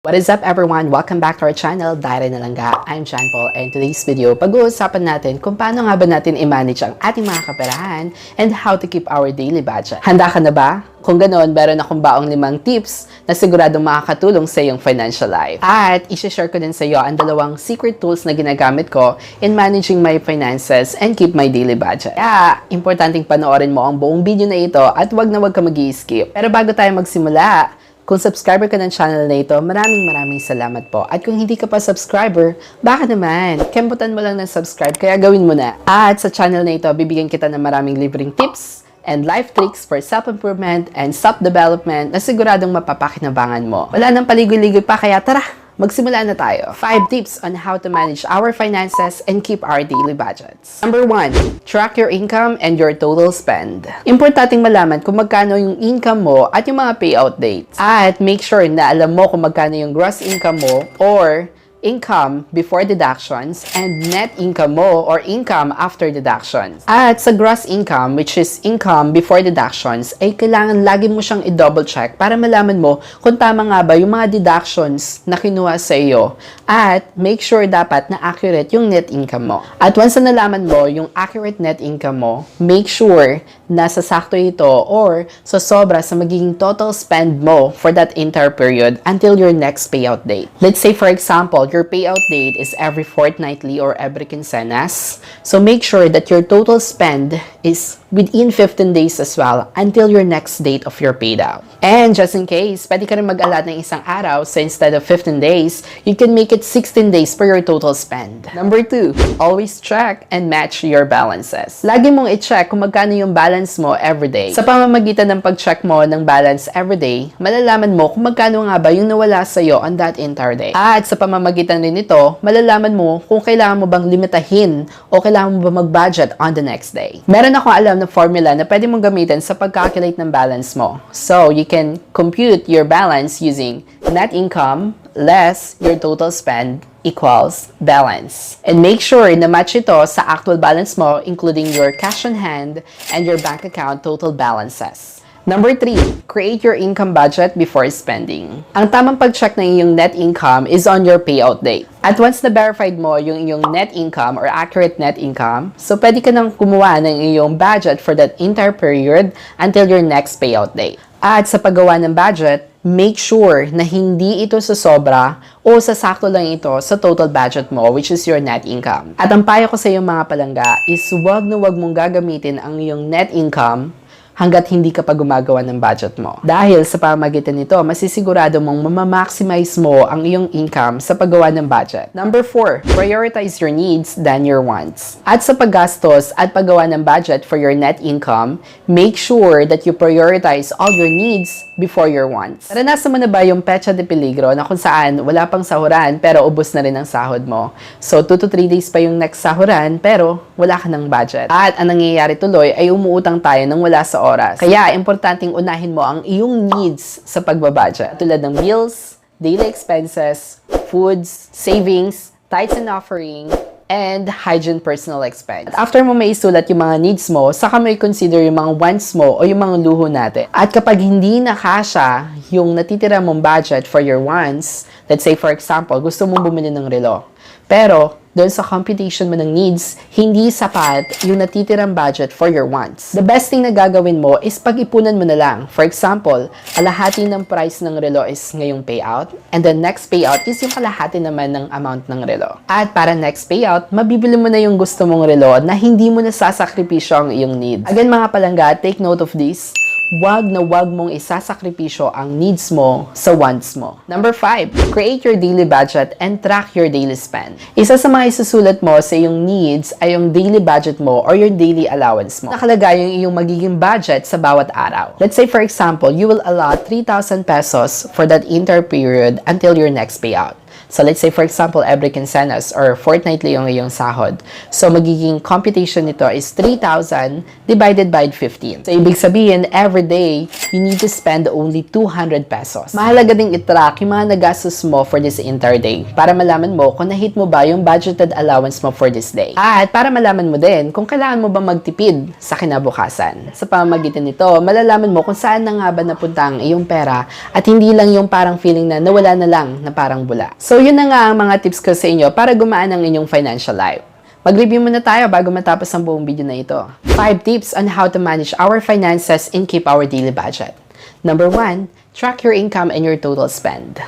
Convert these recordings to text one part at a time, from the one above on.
What is up everyone? Welcome back to our channel, Diary na Langga. I'm John Paul and today's video, pag-uusapan natin kung paano nga ba natin i-manage ang ating mga kaperahan and how to keep our daily budget. Handa ka na ba? Kung ganoon, meron akong baong 5 tips na siguradong makakatulong sa iyong financial life. At isi-share ko din sa iyo ang 2 secret tools na ginagamit ko in managing my finances and keep my daily budget. Kaya, importanteng panoorin mo ang buong video na ito at wag ka mag-i-skip. Pero bago tayo magsimula, kung subscriber ka ng channel na ito, maraming salamat po. At kung hindi ka pa subscriber, baka naman, kemputan mo lang ng subscribe, kaya gawin mo na. At sa channel na ito, bibigyan kita ng maraming libreng tips and life tricks for self-improvement and self-development na siguradong mapapakinabangan mo. Wala nang paligoy-ligoy pa, kaya tara! Magsimula na tayo. 5 tips on how to manage our finances and keep our daily budgets. Number 1, track your income and your total spend. Importanteng malaman kung magkano yung income mo at yung mga payout dates. At make sure na alam mo kung magkano yung gross income mo or income before deductions and net income mo or income after deductions. At sa gross income, which is income before deductions, ay kailangan lagi mo siyang i-double check para malaman mo kung tama nga ba yung mga deductions na kinuha sa iyo. At make sure dapat na accurate yung net income mo. At once na nalaman mo yung accurate net income mo, make sure na sasakto ito or sobra sa magiging total spend mo for that entire period until your next payout date. Let's say for example, your payout date is every fortnightly or every quincenas. So make sure that your total spend is within 15 days as well until your next date of your paid out. And just in case, pwede ka rin mag-allot ng isang araw, so instead of 15 days, you can make it 16 days for your total spend. Number 2, always check and match your balances. Lagi mong i-check kung magkano yung balance mo everyday. Sa pamamagitan ng pag-check mo ng balance everyday, malalaman mo kung magkano nga ba yung nawala sa'yo on that entire day. At sa pamamagitan rin nito, malalaman mo kung kailangan mo bang limitahin o kailangan mo ba mag-budget on the next day. Meron akong alam na formula na pwede mong gamitin sa pag-calculate ng balance mo. So, you can compute your balance using net income less your total spend equals balance. And make sure na match ito sa actual balance mo, including your cash on hand and your bank account total balances. Number 3, create your income budget before spending. Ang tamang pag-check ng iyong net income is on your payout date. At once na verified mo yung iyong net income or accurate net income, so pwede ka nang kumuha ng iyong budget for that entire period until your next payout date. At sa paggawa ng budget, make sure na hindi ito sasobra o sasakto lang ito sa total budget mo, which is your net income. At ang payo ko sa iyong mga palangga is wag mong gagamitin ang iyong net income hanggat hindi ka pa gumagawa ng budget mo. Dahil sa pamamagitan nito, masisigurado mong mamamaximize mo ang iyong income sa paggawa ng budget. Number 4, prioritize your needs than your wants. At sa paggastos at paggawa ng budget for your net income, make sure that you prioritize all your needs before your wants. Naranasan mo na ba yung petsa de peligro na kung saan wala pang sahuran pero ubos na rin ang sahod mo? So 2 to 3 days pa yung next sahuran pero wala ka ng budget. At ang nangyayari tuloy ay umuutang tayo ng wala sa oras. Kaya, importanteng unahin mo ang iyong needs sa pagbabudget. Tulad ng bills, daily expenses, foods, savings, tithes and offering, and hygiene personal expense. At after mo may isulat yung mga needs mo, saka mo i-consider yung mga wants mo o yung mga luho natin. At kapag hindi nakasya yung natitira mong budget for your wants, let's say for example, gusto mong bumili ng relo. Pero, doon sa computation mo ng needs, hindi sapat yung natitirang budget for your wants. The best thing na gagawin mo is pag-ipunan mo na lang. For example, kalahati ng price ng relo is ngayong payout, and the next payout is yung kalahati naman ng amount ng relo. At para next payout, mabibili mo na yung gusto mong relo na hindi mo nasasakripisyo ang iyong needs. Again mga palangga, take note of this. Wag mong isasakripisyo ang needs mo sa wants mo. Number 5, create your daily budget and track your daily spend. Isa sa mga isusulat mo sa iyong needs ay yung daily budget mo or your daily allowance mo. Nakalagay yung iyong magiging budget sa bawat araw. Let's say for example, you will allot 3,000 pesos for that entire period until your next payout. So let's say for example, every quincenas or fortnightly yung iyong sahod. So magiging computation nito is 3,000 divided by 15. So ibig sabihin, every day, you need to spend only 200 pesos. Mahalaga ding i-track yung mga nagastos mo for this entire day para malaman mo kung na-hit mo ba yung budgeted allowance mo for this day. At para malaman mo din kung kailangan mo ba magtipid sa kinabukasan. Sa pamamagitan nito, malalaman mo kung saan na nga ba napunta ang iyong pera at hindi lang yung parang feeling na nawala na lang na parang bula. So yun na nga ang mga tips ko sa inyo para gumaan ang inyong financial life. Mag-review muna tayo bago matapos ang buong video na ito. 5 tips on how to manage our finances and keep our daily budget. Number 1, track your income and your total spend.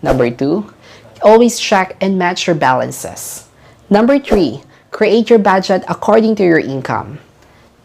Number 2, always check and match your balances. Number 3, create your budget according to your income.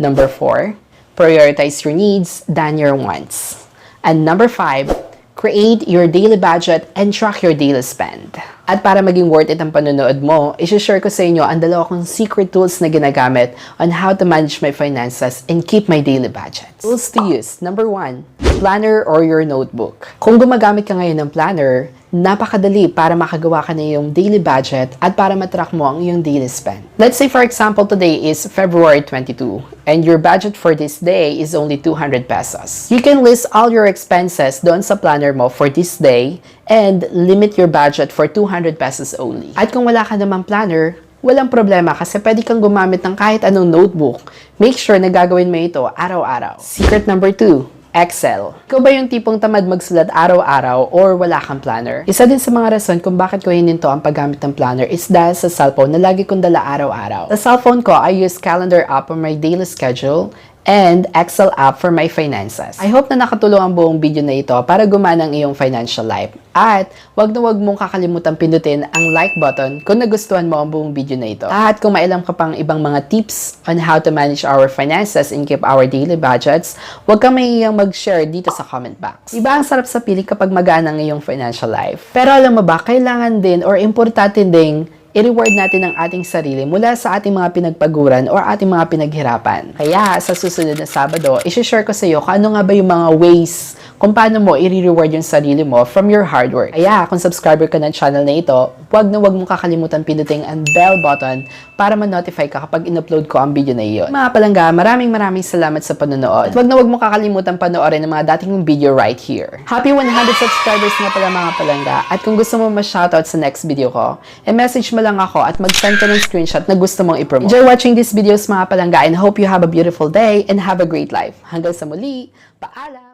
Number 4, prioritize your needs than your wants. And number 5, create your daily budget and track your daily spend. At para maging worth it ang panonood mo, isi-share ko sa inyo ang 2 kong secret tools na ginagamit on how to manage my finances and keep my daily budget. Tools to use. Number 1, planner or your notebook. Kung gumagamit ka ngayon ng planner, napakadali para makagawa ka na yung daily budget at para matrack mo ang iyong daily spend. Let's say for example, today is February 22 and your budget for this day is only 200 pesos. You can list all your expenses doon sa planner mo for this day and limit your budget for 200 pesos only. At kung wala ka namang planner, walang problema kasi pwede kang gumamit ng kahit anong notebook. Make sure na gagawin mo ito araw-araw. Secret number 2, Excel. Ikaw ba yung tipong tamad magsulat araw-araw or wala kang planner? Isa din sa mga rason kung bakit ko hininto ang paggamit ng planner is dahil sa cellphone na lagi kong dala araw-araw. Sa cellphone ko, I use calendar app for my daily schedule and Excel app for my finances. I hope na nakatulong ang buong video na ito para gumana ang iyong financial life. At wag mong kakalimutan pindutin ang like button kung nagustuhan mo ang buong video na ito. At kung mailam ka pang ibang mga tips on how to manage our finances and keep our daily budgets, wag kang mahihiyang mag-share dito sa comment box. Diba ang sarap sa piling kapag magaan ang iyong financial life? Pero alam mo ba, kailangan din or importante ding i-reward natin ang ating sarili mula sa ating mga pinagpaguran or ating mga pinaghirapan. Kaya sa susunod na Sabado, isi-share ko sa iyo kung ano nga ba yung mga ways kung paano mo i-reward yung sarili mo from your hard work. Kaya kung subscriber ka ng channel na ito, wag mong kakalimutan pindutin ang bell button para ma-notify ka kapag in-upload ko ang video na iyon. Mga palangga, maraming salamat sa panonood. At wag mong kakalimutan panoorin ang mga dating video right here. Happy 100 subscribers na pala mga palangga. At kung gusto mo ma-shoutout sa next video ko, message mo lang ako at mag-send ka ng screenshot na gusto mong i-promote. Enjoy watching these videos mga palangga and hope you have a beautiful day and have a great life. Hanggang sa muli, paalam!